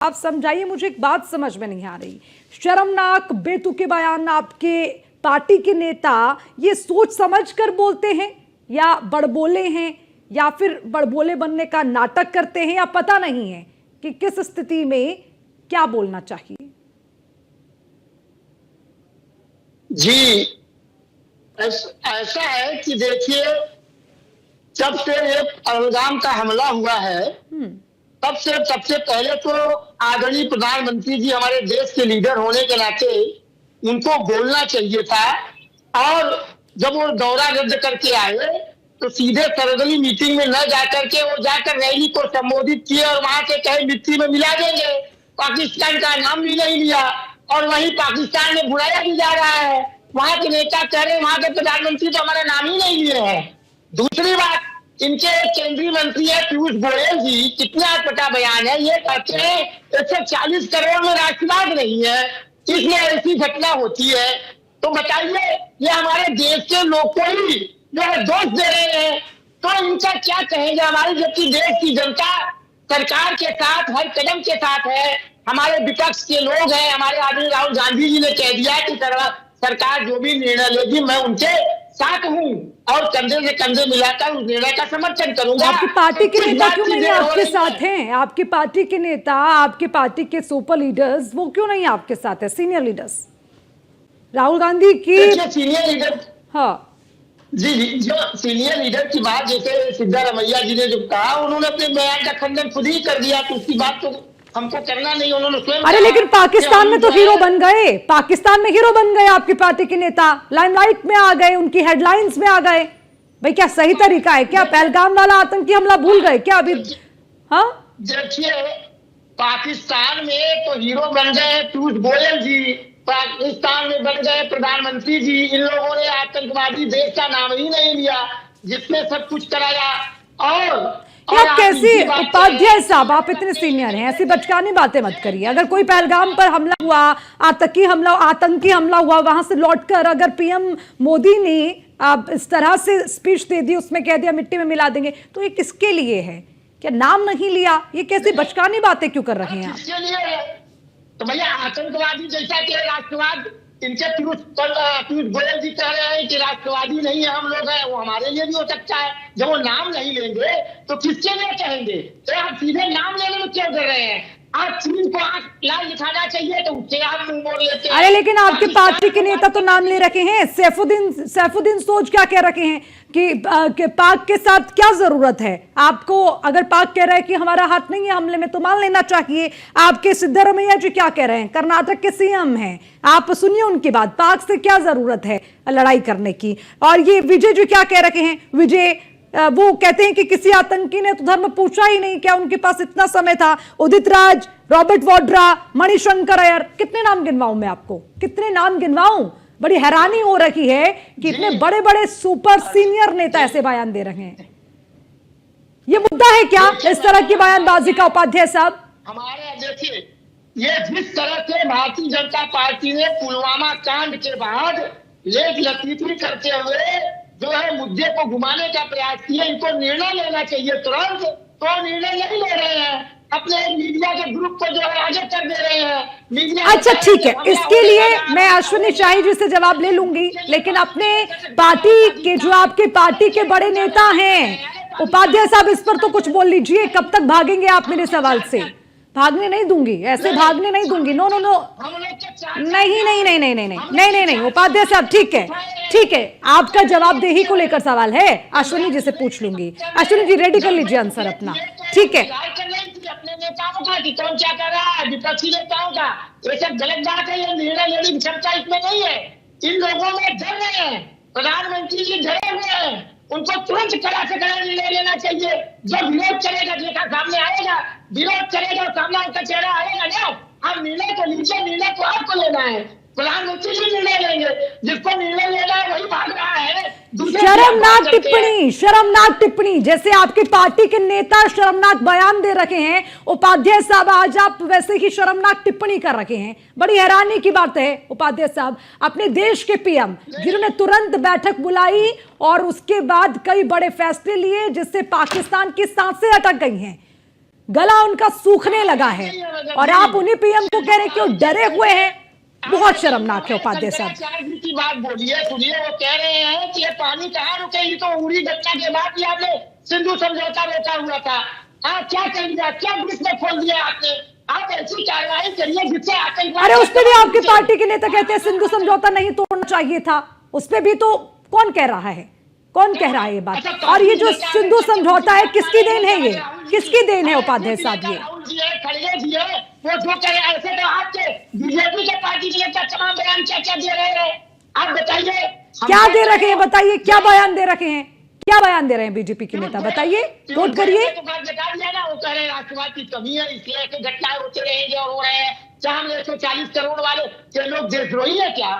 आप समझाइए, मुझे एक बात समझ में नहीं आ रही। शर्मनाक बेतुके बयान आपके पार्टी के नेता ये सोच समझ कर बोलते हैं या बड़बोले हैं या फिर बड़बोले बनने का नाटक करते हैं या पता नहीं है कि किस स्थिति में क्या बोलना चाहिए। जी ऐसा है कि देखिए, जब से ये पहलगाम का हमला हुआ है तब से सबसे पहले तो आदरणीय प्रधानमंत्री जी हमारे देश के लीडर होने के नाते उनको बोलना चाहिए था। और जब वो दौरा रद्द करके आए तो सीधे सर्वदलीय मीटिंग में न जाकर के वो जाकर रैली को संबोधित किए और वहां से कहे मिट्टी में मिला देंगे, पाकिस्तान का नाम भी नहीं लिया और वहीं पाकिस्तान में बुलाया भी जा रहा है। वहां के नेता कह रहे हैं वहां के प्रधानमंत्री तो हमारा नाम ही नहीं लिए हैं। दूसरी बात, इनके केंद्रीय मंत्री है पीयूष गोयल जी, कितना अटपटा बयान है। ये कहते हैं 140 करोड़ में राष्ट्रवाद नहीं है, इसलिए ऐसी घटना होती है। तो बताइए, ये हमारे देश के लोग को ही जो है दोष दे रहे हैं, तो इनका क्या कहेंगे। हमारी जबकि देश की जनता सरकार के साथ हर कदम के साथ है, हमारे विपक्ष के लोग हैं। हमारे आदरणीय राहुल गांधी जी ने कह दिया कि सरकार जो भी निर्णय लेगी मैं उनके साथ हूँ और कंधे से कंधे मिलाकर उस निर्णय का समर्थन करूंगा। आपकी पार्टी के नेता क्यों नहीं आपके साथ हैं? आपकी पार्टी के नेता, आपकी पार्टी के सुपर लीडर्स, वो क्यों नहीं आपके साथ है? सीनियर लीडर्स, राहुल गांधी की सीनियर लीडर, हाँ जी, जो सीनियर लीडर की बात जैसे सिद्धारमैया जी ने जो कहा, उन्होंने अपने बयान का खंडन खुद ही कर दिया, तो उसकी बात तो हमको करना नहीं, उन्होंने स्वयं। अरे लेकिन पाकिस्तान में तो हीरो बन गए, पाकिस्तान में हीरो बन गए आपकी पार्टी के नेता, लाइमलाइट में आ गए, उनकी हेडलाइंस में आ गए। भाई क्या सही तरीका है क्या? पहलगाम वाला आतंकी हमला भूल गए क्या अभी? हाँ देखिए, पाकिस्तान में तो हीरो बन गए पीयूष गोयल जी, पाकिस्तान में बन गए प्रधानमंत्री जी। इन लोगों ने आतंकवादी देश का नाम ही नहीं लिया, जिसने सब कुछ कराया। और कैसी उपाध्याय साहब, आप इतने सीनियर हैं, ऐसी बचकानी बातें मत करिए। अगर कोई पहलगाम पर हमला हुआ, आतंकी हमला हुआ, वहां से लौटकर अगर पीएम मोदी ने इस तरह से स्पीच दे दी, उसमें कह दिया मिट्टी में मिला देंगे, तो ये किसके लिए है? क्या नाम नहीं लिया? ये कैसी बचकानी बातें क्यों कर रहे हैं आप? तो भैया आतंकवादी जैसा कि राष्ट्रवाद, इनके पीयूष गोयल जी कह रहे हैं कि राष्ट्रवादी नहीं है हम लोग हैं, वो हमारे लिए भी हो सकता है। जब वो नाम नहीं लेंगे तो किसके लिए कहेंगे? तो आप सीधे नाम लेने में क्यों कर रहे हैं? आप चीन को आंख लाल दिखाना चाहिए तो उससे आप मुंह मोड़ लेते हैं। अरे लेकिन आपके पार्टी के नेता तो नाम ले रखे हैं। सैफुद्दीन सोच क्या कह रखे हैं कि पाक के साथ क्या जरूरत है आपको? अगर पाक कह रहा है कि हमारा हाथ नहीं है हमले में तो मान लेना चाहिए। आपके सिद्धारमैया जी क्या कह रहे हैं? कर्नाटक के सीएम हैं, आप सुनिए उनकी बात। पाक से क्या जरूरत है लड़ाई करने की? और ये विजय जी क्या कह रखे हैं? विजय वो कहते हैं कि किसी आतंकी ने तो धर्म पूछा ही नहीं, क्या उनके पास इतना समय था? उदित राज, रॉबर्ट वाड्रा, मणिशंकर अय्यर, कितने नाम गिनवाऊं मैं आपको? कितने नाम गिनवाऊं? बड़ी हैरानी हो रही है कि इतने बड़े बड़े सुपर सीनियर नेता ऐसे बयान दे रहे हैं। ये मुद्दा है क्या इस तरह की बयानबाजी का उपाध्याय साहब? हमारे देखिए, ये जिस तरह से भारतीय जनता पार्टी ने पुलवामा कांड के बाद लेख लतीफी करते हुए जो है मुद्दे को घुमाने का प्रयास किया, इनको निर्णय लेना चाहिए तुरंत, तो निर्णय नहीं ले रहे हैं। अपने मीडिया के ग्रुप को जो है आगे कर दे रहे हैं। अच्छा ठीक है, इसके लिए मैं अश्विनी शाही जी से जवाब ले लूंगी, लेकिन अपने पार्टी के जो आपके पार्टी के बड़े नेता हैं उपाध्याय साहब, इस पर तो कुछ बोल लीजिए। कब तक भागेंगे आप मेरे सवाल से? भागने नहीं दूंगी, ऐसे भागने नहीं दूंगी। नो नो नो, नहीं नहीं नहीं नहीं नहीं नहीं नहीं नहीं उपाध्याय साहब, ठीक है, आपका जवाबदेही को लेकर सवाल है, अश्विनी जी से पूछ लूंगी। अश्विनी जी रेडी कर लीजिए आंसर अपना, ठीक है? अपने नेताओं का कि कौन क्या कर रहा है, विपक्षी नेताओं का, ये सब गलत बात है। ये निर्णय लेने की क्षमता इसमें नहीं है। इन लोगों में डर रहे हैं, प्रधानमंत्री जी डरे हुए हैं, उनको तुरंत कड़ा से कड़ा निर्णय लेना चाहिए। जब विरोध चलेगा देखा सामने आएगा, विरोध चलेगा सामने उनका चेहरा आएगा ना। आप निर्णय तो लीजिए, निर्णय तो आपको लेना है, प्रधानमंत्री जी निर्णय लेंगे, जिसको निर्णय लेना है वही भाग रहा है। शर्मनाक टिप्पणी, जैसे आपकी पार्टी के नेता शर्मनाक बयान दे रखे हैं, उपाध्याय साहब आज आप वैसे ही शर्मनाक टिप्पणी कर रखे हैं। बड़ी हैरानी की बात है उपाध्याय साहब, अपने देश के पीएम जिन्होंने तुरंत बैठक बुलाई और उसके बाद कई बड़े फैसले लिए जिससे पाकिस्तान की सांसें अटक गई हैं, गला उनका सूखने लगा है और आप उन्हीं पीएम को कह रहे हैं कि वो डरे हुए हैं। बहुत शर्मनाक है उपाध्याय साहब। की बात बोलिए, सुनिए, वो कह रहे हैं कि ये पानी कहाँ रुकेगी, तो उड़ी घटना के बाद ही आपने सिंधु समझौता रोका हुआ था। क्या कर दिया, क्या ब्रिज में खोल दिया आपने? आप ऐसी कार्रवाई करिए जिससे आतंकवाद। अरे उस पर भी आपकी पार्टी के नेता कहते हैं सिंधु समझौता नहीं तोड़ना चाहिए था। उस पर भी तो कौन कह रहा है, कौन कह रहा है ये बात? और ये जो सिंधु समझौता है किसकी देन है, ये किसकी देन है उपाध्याय साहब? ये खड़गे जी है, वो जो कह रहे ऐसे तो आपके बीजेपी के पार्टी के नेता तमाम बयान क्या दे रहे हैं, आप बताइए। क्या दे रखे हैं, बताइए क्या बयान दे रखे हैं, क्या बयान दे रहे हैं बीजेपी के नेता, बताइए, कोट करिए। तो बात बता दिया ना, वो कह रहे हैं राष्ट्रवाद की कमी है, इसलिए ऐसे घटनाएं होते रहेंगे और हो रहे हैं। चाहे 140 करोड़ वाले के लोग देशद्रोही है क्या?